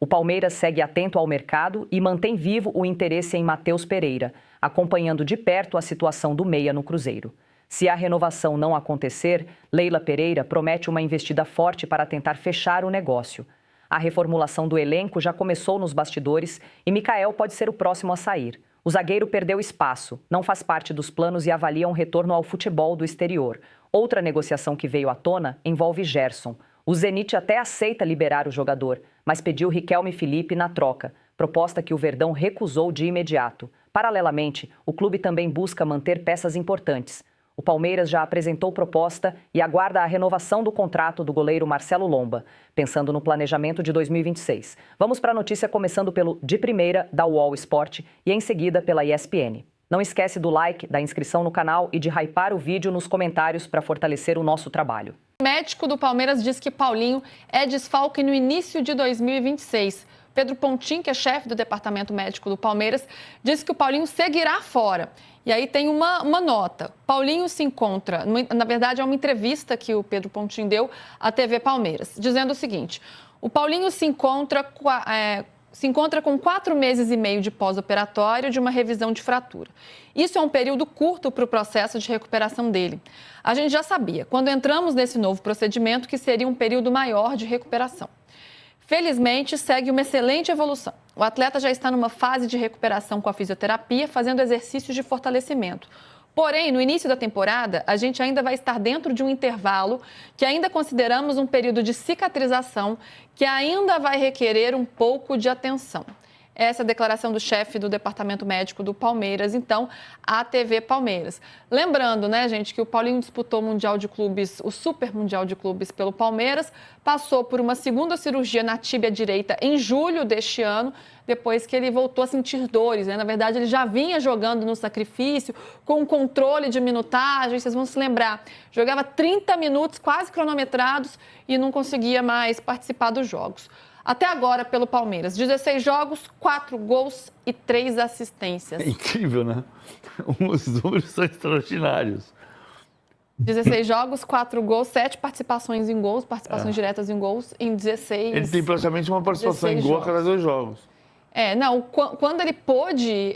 O Palmeiras segue atento ao mercado e mantém vivo o interesse em Matheus Pereira, acompanhando de perto a situação do meia no Cruzeiro. Se a renovação não acontecer, Leila Pereira promete uma investida forte para tentar fechar o negócio. A reformulação do elenco já começou nos bastidores e Michael pode ser o próximo a sair. O zagueiro perdeu espaço, não faz parte dos planos e avalia um retorno ao futebol do exterior. Outra negociação que veio à tona envolve Gerson. O Zenit até aceita liberar o jogador, mas pediu Riquelme Felipe na troca, proposta que o Verdão recusou de imediato. Paralelamente, o clube também busca manter peças importantes. O Palmeiras já apresentou proposta e aguarda a renovação do contrato do goleiro Marcelo Lomba, pensando no planejamento de 2026. Vamos para a notícia começando pelo De Primeira, da UOL Sport, e em seguida pela ESPN. Não esquece do like, da inscrição no canal e de hypar o vídeo nos comentários para fortalecer o nosso trabalho. O médico do Palmeiras diz que Paulinho é desfalque no início de 2026. Pedro Pontin, que é chefe do departamento médico do Palmeiras, disse que o Paulinho seguirá fora. E aí tem uma nota. Paulinho se encontra, na verdade é uma entrevista que o Pedro Pontin deu à TV Palmeiras, dizendo o seguinte: o Paulinho se encontra com 4 meses e meio de pós-operatório de uma revisão de fratura. Isso é um período curto para o processo de recuperação dele. A gente já sabia, quando entramos nesse novo procedimento, que seria um período maior de recuperação. Felizmente, segue uma excelente evolução. O atleta já está numa fase de recuperação com a fisioterapia, fazendo exercícios de fortalecimento. Porém, no início da temporada, a gente ainda vai estar dentro de um intervalo que ainda consideramos um período de cicatrização que ainda vai requerer um pouco de atenção. Essa é a declaração do chefe do departamento médico do Palmeiras, então, à TV Palmeiras. Lembrando, né, gente, que o Paulinho disputou o Mundial de Clubes, o Super Mundial de Clubes pelo Palmeiras, passou por uma segunda cirurgia na tíbia direita em julho deste ano, depois que ele voltou a sentir dores, né? Na verdade, ele já vinha jogando no sacrifício, com controle de minutagem, vocês vão se lembrar. Jogava 30 minutos, quase cronometrados, e não conseguia mais participar dos jogos. Até agora, pelo Palmeiras, 16 jogos, 4 gols e 3 assistências. É incrível, né? Os números são extraordinários. 16 jogos, 4 gols, 7 participações em gols, participações diretas em gols, em 16... Ele tem praticamente uma participação em gol a cada 2 jogos. Quando ele pôde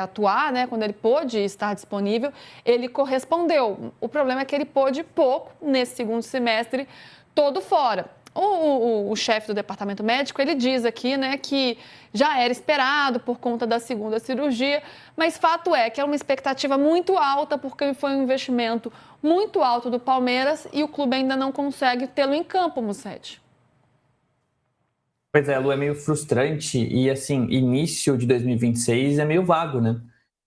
atuar, né, quando ele pôde estar disponível, ele correspondeu. O problema é que ele pôde pouco nesse segundo semestre, todo fora. O chefe do departamento médico, ele diz aqui, né, que já era esperado por conta da segunda cirurgia, mas fato é que é uma expectativa muito alta, porque foi um investimento muito alto do Palmeiras e o clube ainda não consegue tê-lo em campo, Mussete. Pois é, Lu, é meio frustrante e, assim, início de 2026 é meio vago, né?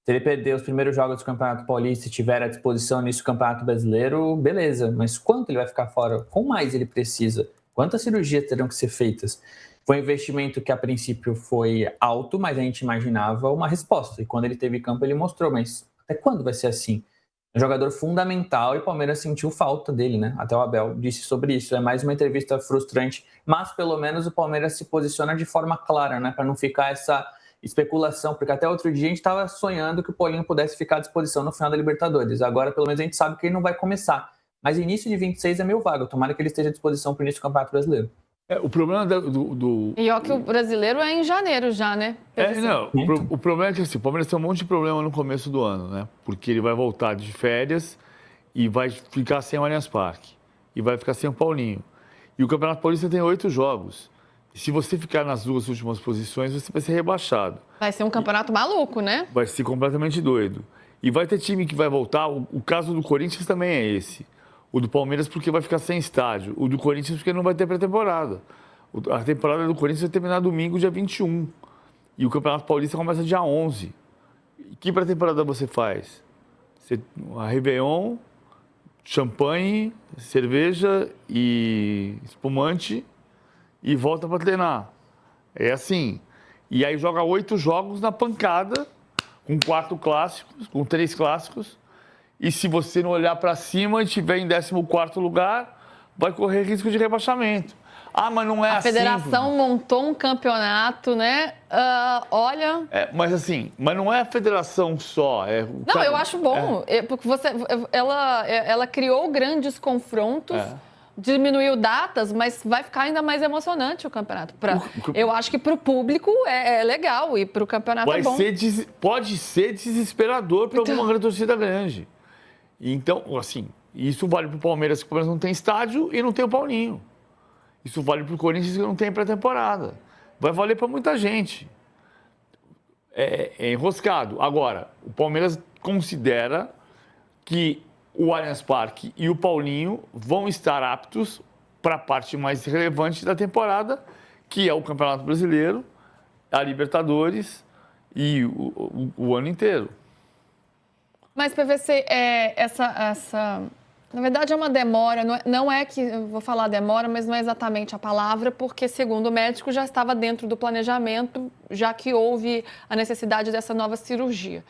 Se ele perder os primeiros jogos do Campeonato Paulista e estiver à disposição nisso do Campeonato Brasileiro, beleza, mas quanto ele vai ficar fora? Qual mais ele precisa? Quantas cirurgias terão que ser feitas? Foi um investimento que, a princípio, foi alto, mas a gente imaginava uma resposta. E quando ele teve campo, ele mostrou. Mas até quando vai ser assim? É um jogador fundamental e o Palmeiras sentiu falta dele, né? Até o Abel disse sobre isso. É mais uma entrevista frustrante, mas pelo menos o Palmeiras se posiciona de forma clara, né? Para não ficar essa especulação, porque até outro dia a gente estava sonhando que o Paulinho pudesse ficar à disposição no final da Libertadores. Agora, pelo menos, a gente sabe que ele não vai começar. Mas início de 26 é meio vago. Tomara que ele esteja à disposição para o início do Campeonato Brasileiro. O problema do... E ó que o brasileiro é em janeiro já, né? O problema é que assim, o Palmeiras tem um monte de problema no começo do ano, né? Porque ele vai voltar de férias e vai ficar sem o Allianz Parque. E vai ficar sem o Paulinho. E o Campeonato Paulista tem 8 jogos. E se você ficar nas 2 últimas posições, você vai ser rebaixado. Vai ser um campeonato maluco, né? Vai ser completamente doido. E vai ter time que vai voltar. O caso do Corinthians também é esse. O do Palmeiras porque vai ficar sem estádio. O do Corinthians porque não vai ter pré-temporada. A temporada do Corinthians vai terminar domingo, dia 21. E o Campeonato Paulista começa dia 11. E que pré-temporada você faz? A Réveillon, champanhe, cerveja e espumante e volta para treinar. É assim. E aí joga 8 jogos na pancada, com 4 clássicos, com 3 clássicos. E se você não olhar para cima e estiver em 14º lugar, vai correr risco de rebaixamento. Ah, mas não é assim. A federação montou um campeonato, né? Olha... mas assim, mas não é a federação só. Eu acho bom. Porque ela criou grandes confrontos diminuiu datas, mas vai ficar ainda mais emocionante o campeonato. Eu acho que para o público é legal e para o campeonato é bom. Pode ser desesperador para alguma grande torcida grande. Então, assim, isso vale para o Palmeiras, que o Palmeiras não tem estádio e não tem o Paulinho. Isso vale para o Corinthians, que não tem pré-temporada. Vai valer para muita gente. É enroscado. Agora, o Palmeiras considera que o Allianz Parque e o Paulinho vão estar aptos para a parte mais relevante da temporada, que é o Campeonato Brasileiro, a Libertadores e o ano inteiro. Mas, PVC, na verdade é uma demora, não é que, eu vou falar demora, mas não é exatamente a palavra, porque, segundo o médico, já estava dentro do planejamento, já que houve a necessidade dessa nova cirurgia.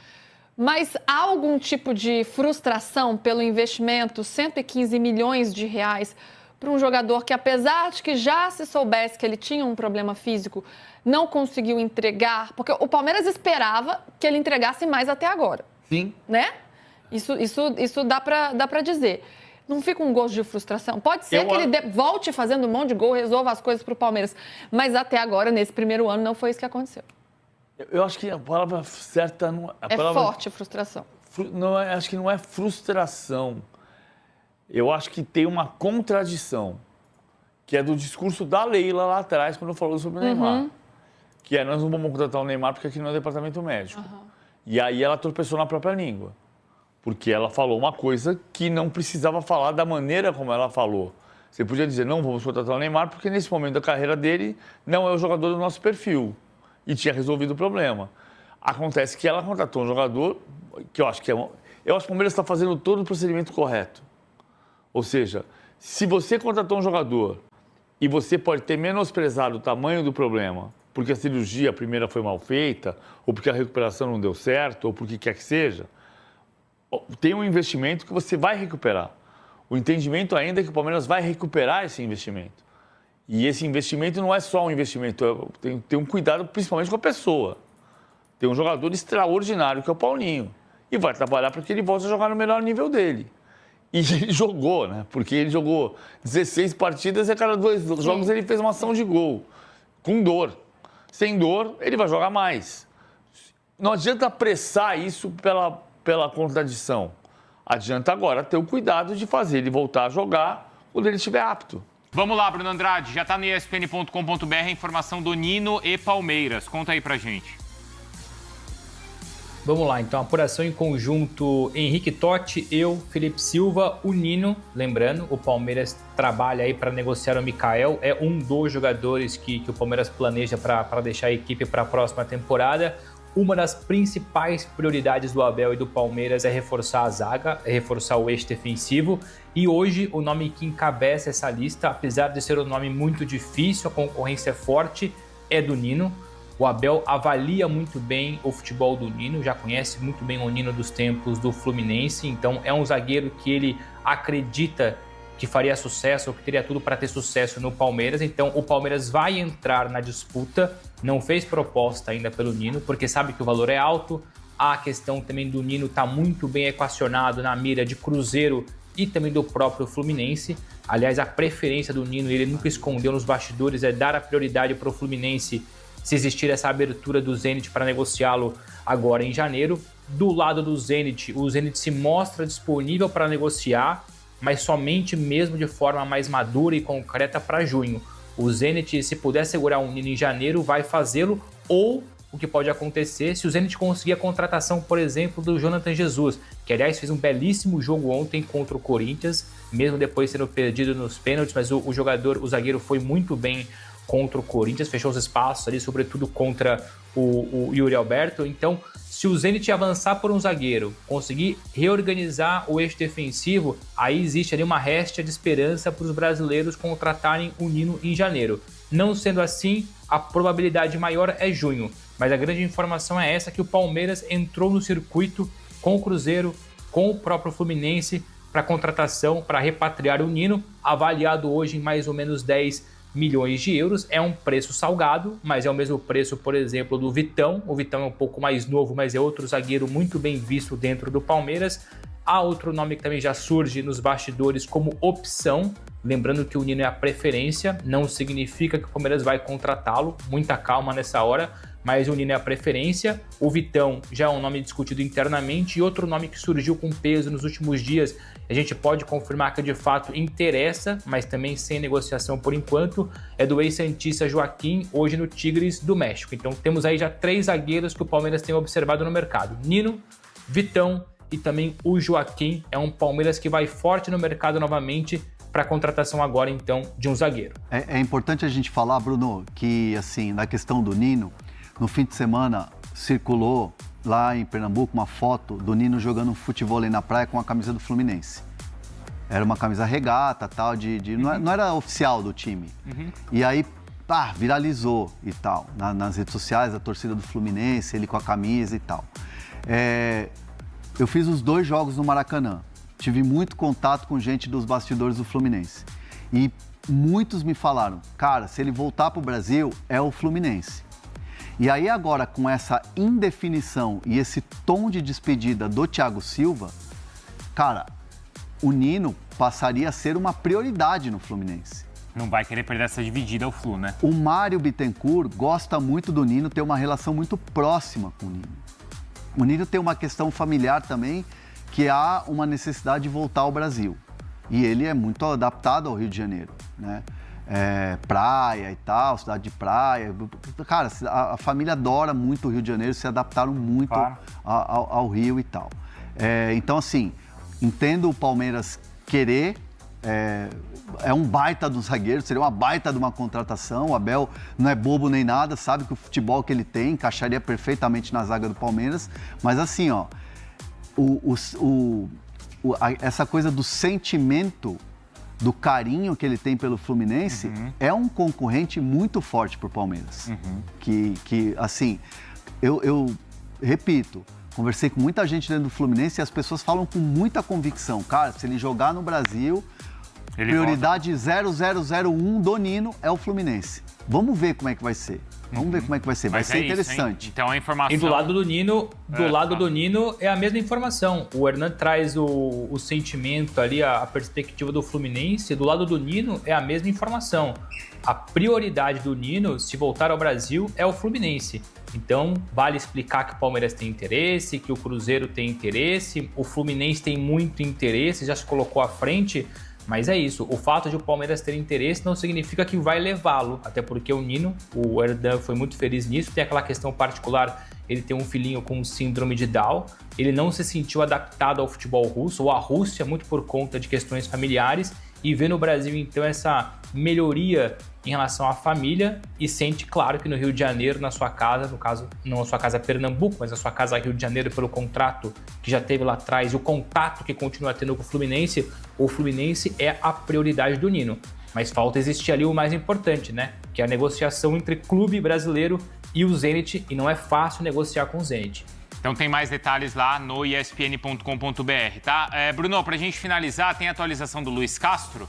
Mas há algum tipo de frustração pelo investimento, 115 milhões de reais, para um jogador que, apesar de que já se soubesse que ele tinha um problema físico, não conseguiu entregar? Porque o Palmeiras esperava que ele entregasse mais até agora. Sim. Né? Isso dá para dizer. Não fica um gosto de frustração? Pode ser que ele volte fazendo um monte de gol, resolva as coisas para o Palmeiras. Mas até agora, nesse primeiro ano, não foi isso que aconteceu. Eu acho que a palavra certa não é forte, frustração. Não, acho que não é frustração. Eu acho que tem uma contradição, que é do discurso da Leila lá atrás, quando falou sobre o Neymar. Que nós não vamos contratar o Neymar porque aqui não é departamento médico. E aí ela tropeçou na própria língua. Porque ela falou uma coisa que não precisava falar da maneira como ela falou. Você podia dizer, não vamos contratar o Neymar porque nesse momento da carreira dele não é o jogador do nosso perfil. E tinha resolvido o problema. Acontece que ela contratou um jogador que eu acho que eu acho que o Palmeiras está fazendo todo o procedimento correto. Ou seja, se você contratou um jogador e você pode ter menosprezado o tamanho do problema, porque a cirurgia primeira foi mal feita, ou porque a recuperação não deu certo, ou porque quer que seja, tem um investimento que você vai recuperar. O entendimento ainda é que o Palmeiras vai recuperar esse investimento. E esse investimento não é só um investimento, tem um cuidado principalmente com a pessoa. Tem um jogador extraordinário que é o Paulinho. E vai trabalhar para que ele volte a jogar no melhor nível dele. E ele jogou, né? Porque ele jogou 16 partidas e a cada 2 jogos ele fez uma ação de gol. Com dor. Sem dor, ele vai jogar mais. Não adianta apressar isso pela contradição. Adianta agora ter o cuidado de fazer ele voltar a jogar quando ele estiver apto. Vamos lá, Bruno Andrade. Já está no espn.com.br a informação do Nino e Palmeiras. Conta aí pra gente. Vamos lá, então, apuração em conjunto, Henrique Totti, eu, Felipe Silva, o Nino, lembrando, o Palmeiras trabalha aí para negociar o Mikael, é um dos jogadores que o Palmeiras planeja para deixar a equipe para a próxima temporada. Uma das principais prioridades do Abel e do Palmeiras é reforçar a zaga, é reforçar o eixo defensivo, e hoje o nome que encabeça essa lista, apesar de ser um nome muito difícil, a concorrência é forte, é do Nino. O Abel avalia muito bem o futebol do Nino, já conhece muito bem o Nino dos tempos do Fluminense, então é um zagueiro que ele acredita que faria sucesso, ou que teria tudo para ter sucesso no Palmeiras. Então o Palmeiras vai entrar na disputa, não fez proposta ainda pelo Nino, porque sabe que o valor é alto. A questão também do Nino está muito bem equacionado na mira de Cruzeiro e também do próprio Fluminense. Aliás, a preferência do Nino, ele nunca escondeu nos bastidores, é dar a prioridade para o Fluminense se existir essa abertura do Zenit para negociá-lo agora em janeiro. Do lado do Zenit, o Zenit se mostra disponível para negociar, mas somente mesmo de forma mais madura e concreta para junho. O Zenit, se puder segurar um Nino em janeiro, vai fazê-lo, ou o que pode acontecer se o Zenit conseguir a contratação, por exemplo, do Jonathan Jesus, que aliás fez um belíssimo jogo ontem contra o Corinthians, mesmo depois sendo perdido nos pênaltis, mas o zagueiro foi muito bem contra o Corinthians, fechou os espaços ali, sobretudo contra o Yuri Alberto. Então, se o Zenit avançar por um zagueiro, conseguir reorganizar o eixo defensivo, aí existe ali uma réstia de esperança para os brasileiros contratarem o Nino em janeiro. Não sendo assim, a probabilidade maior é junho. Mas a grande informação é essa, que o Palmeiras entrou no circuito com o Cruzeiro, com o próprio Fluminense, para contratação, para repatriar o Nino, avaliado hoje em mais ou menos 10 milhões de euros. É um preço salgado, mas é o mesmo preço, por exemplo, do Vitão. O Vitão é um pouco mais novo, mas é outro zagueiro muito bem visto dentro do Palmeiras. Há outro nome que também já surge nos bastidores como opção. Lembrando que o Nino é a preferência, não significa que o Palmeiras vai contratá-lo. Muita calma nessa hora, mas o Nino é a preferência. O Vitão já é um nome discutido internamente. E outro nome que surgiu com peso nos últimos dias, a gente pode confirmar que de fato interessa, mas também sem negociação por enquanto, é do ex-santista Joaquim, hoje no Tigres do México. Então temos aí já 3 zagueiros que o Palmeiras tem observado no mercado: Nino, Vitão e também o Joaquim. É um Palmeiras que vai forte no mercado novamente para a contratação agora, então, de um zagueiro. É importante a gente falar, Bruno, que assim, na questão do Nino, no fim de semana circulou lá em Pernambuco uma foto do Nino jogando futevôlei na praia com a camisa do Fluminense. Era uma camisa regata, tal, não era oficial do time. E aí, viralizou e tal, nas redes sociais, a torcida do Fluminense, ele com a camisa e tal. Eu fiz os 2 jogos no Maracanã. Tive muito contato com gente dos bastidores do Fluminense. E muitos me falaram, cara, se ele voltar para o Brasil, é o Fluminense. E aí agora, com essa indefinição e esse tom de despedida do Thiago Silva, cara, o Nino passaria a ser uma prioridade no Fluminense. Não vai querer perder essa dividida ao Flu, né? O Mário Bittencourt gosta muito do Nino, tem uma relação muito próxima com o Nino. O Nino tem uma questão familiar também, que há uma necessidade de voltar ao Brasil. E ele é muito adaptado ao Rio de Janeiro, né? Praia e tal, cidade de praia. Cara, a família adora muito o Rio de Janeiro, se adaptaram muito ao Rio e tal. Então, assim, entendo o Palmeiras querer, é um baita do zagueiro, seria uma baita de uma contratação. O Abel não é bobo nem nada, sabe que o futebol que ele tem encaixaria perfeitamente na zaga do Palmeiras. Mas assim, ó, essa coisa do sentimento, do carinho que ele tem pelo Fluminense, é um concorrente muito forte para o Palmeiras. Que assim, eu repito, conversei com muita gente dentro do Fluminense e as pessoas falam com muita convicção. Cara, se ele jogar no Brasil, prioridade 0001 do Nino é o Fluminense. Vamos ver como é que vai ser. Vamos ver como é que vai ser. Vai ser interessante. Então a informação... E do lado do Nino, do Nino é a mesma informação. O Hernan traz o sentimento ali, a perspectiva do Fluminense. Do lado do Nino é a mesma informação. A prioridade do Nino, se voltar ao Brasil, é o Fluminense. Então, vale explicar que o Palmeiras tem interesse, que o Cruzeiro tem interesse, o Fluminense tem muito interesse, já se colocou à frente. Mas é isso, o fato de o Palmeiras ter interesse não significa que vai levá-lo, até porque o Nino, o Hernan foi muito feliz nisso, tem aquela questão particular, ele tem um filhinho com síndrome de Down, ele não se sentiu adaptado ao futebol russo ou à Rússia, muito por conta de questões familiares, e vê no Brasil então essa melhoria em relação à família e sente, claro, que no Rio de Janeiro, na sua casa, no caso, não a sua casa Pernambuco, mas a sua casa Rio de Janeiro, pelo contrato que já teve lá atrás e o contato que continua tendo com o Fluminense é a prioridade do Nino. Mas falta existir ali o mais importante, né? Que é a negociação entre clube brasileiro e o Zenit, e não é fácil negociar com o Zenit. Então tem mais detalhes lá no espn.com.br, tá? Bruno, pra gente finalizar, tem a atualização do Luiz Castro?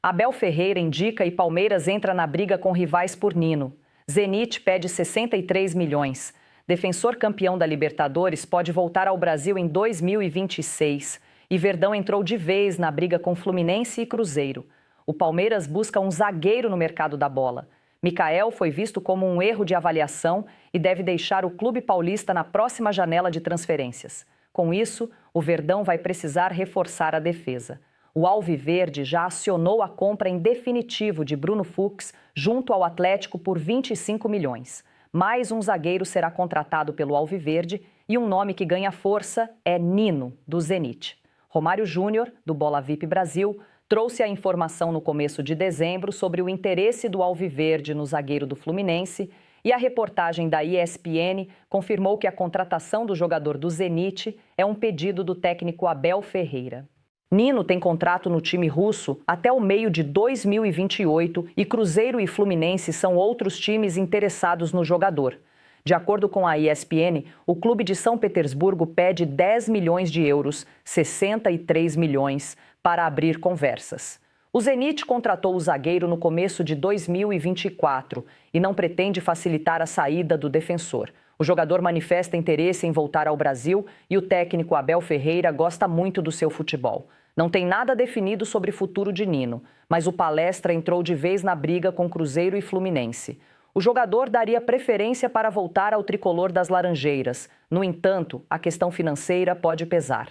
Abel Ferreira indica e Palmeiras entra na briga com rivais por Nino. Zenit pede 63 milhões. Defensor campeão da Libertadores pode voltar ao Brasil em 2026. E Verdão entrou de vez na briga com Fluminense e Cruzeiro. O Palmeiras busca um zagueiro no mercado da bola. Micael foi visto como um erro de avaliação e deve deixar o clube paulista na próxima janela de transferências. Com isso, o Verdão vai precisar reforçar a defesa. O Alviverde já acionou a compra em definitivo de Bruno Fux junto ao Atlético por 25 milhões. Mais um zagueiro será contratado pelo Alviverde e um nome que ganha força é Nino, do Zenit. Romário Júnior, do Bola VIP Brasil, trouxe a informação no começo de dezembro sobre o interesse do Alviverde no zagueiro do Fluminense e a reportagem da ESPN confirmou que a contratação do jogador do Zenit é um pedido do técnico Abel Ferreira. Nino tem contrato no time russo até o meio de 2028 e Cruzeiro e Fluminense são outros times interessados no jogador. De acordo com a ESPN, o clube de São Petersburgo pede 10 milhões de euros, 63 milhões, para abrir conversas. O Zenit contratou o zagueiro no começo de 2024 e não pretende facilitar a saída do defensor. O jogador manifesta interesse em voltar ao Brasil e o técnico Abel Ferreira gosta muito do seu futebol. Não tem nada definido sobre o futuro de Nino, mas o Palestra entrou de vez na briga com Cruzeiro e Fluminense. O jogador daria preferência para voltar ao tricolor das Laranjeiras. No entanto, a questão financeira pode pesar.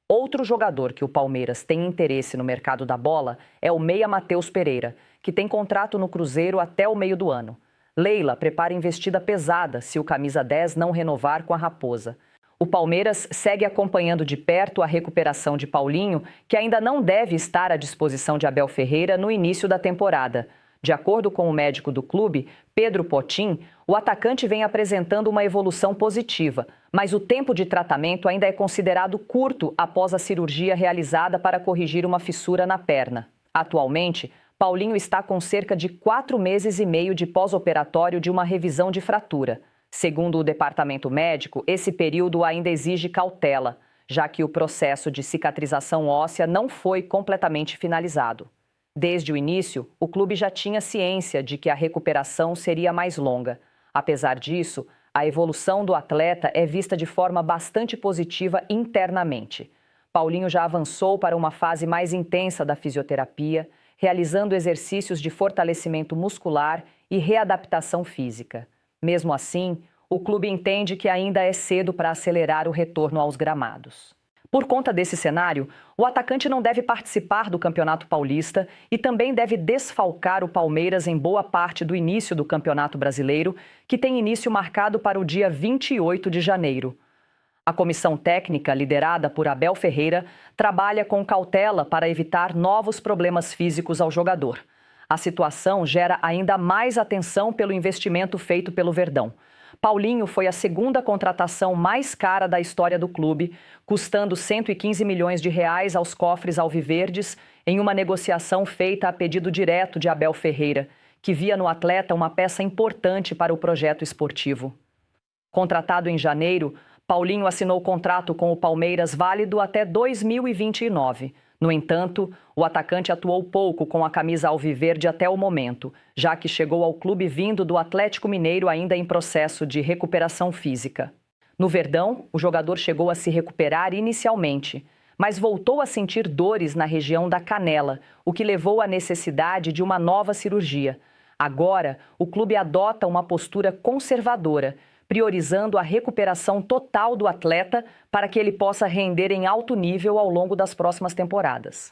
Outro jogador que o Palmeiras tem interesse no mercado da bola é o meia Matheus Pereira, que tem contrato no Cruzeiro até o meio do ano. Leila prepara investida pesada se o camisa 10 não renovar com a Raposa. O Palmeiras segue acompanhando de perto a recuperação de Paulinho, que ainda não deve estar à disposição de Abel Ferreira no início da temporada. De acordo com o médico do clube, Pedro Potin, o atacante vem apresentando uma evolução positiva, mas o tempo de tratamento ainda é considerado curto após a cirurgia realizada para corrigir uma fissura na perna. Atualmente, Paulinho está com cerca de 4 meses e meio de pós-operatório de uma revisão de fratura. Segundo o departamento médico, esse período ainda exige cautela, já que o processo de cicatrização óssea não foi completamente finalizado. Desde o início, o clube já tinha ciência de que a recuperação seria mais longa. Apesar disso, a evolução do atleta é vista de forma bastante positiva internamente. Paulinho já avançou para uma fase mais intensa da fisioterapia, realizando exercícios de fortalecimento muscular e readaptação física. Mesmo assim, o clube entende que ainda é cedo para acelerar o retorno aos gramados. Por conta desse cenário, o atacante não deve participar do Campeonato Paulista e também deve desfalcar o Palmeiras em boa parte do início do Campeonato Brasileiro, que tem início marcado para o dia 28 de janeiro. A comissão técnica, liderada por Abel Ferreira, trabalha com cautela para evitar novos problemas físicos ao jogador. A situação gera ainda mais atenção pelo investimento feito pelo Verdão. Paulinho foi a segunda contratação mais cara da história do clube, custando 115 milhões de reais aos cofres alviverdes em uma negociação feita a pedido direto de Abel Ferreira, que via no atleta uma peça importante para o projeto esportivo. Contratado em janeiro, Paulinho assinou contrato com o Palmeiras válido até 2029. No entanto, o atacante atuou pouco com a camisa alviverde até o momento, já que chegou ao clube vindo do Atlético Mineiro ainda em processo de recuperação física. No Verdão, o jogador chegou a se recuperar inicialmente, mas voltou a sentir dores na região da canela, o que levou à necessidade de uma nova cirurgia. Agora, o clube adota uma postura conservadora, priorizando a recuperação total do atleta para que ele possa render em alto nível ao longo das próximas temporadas.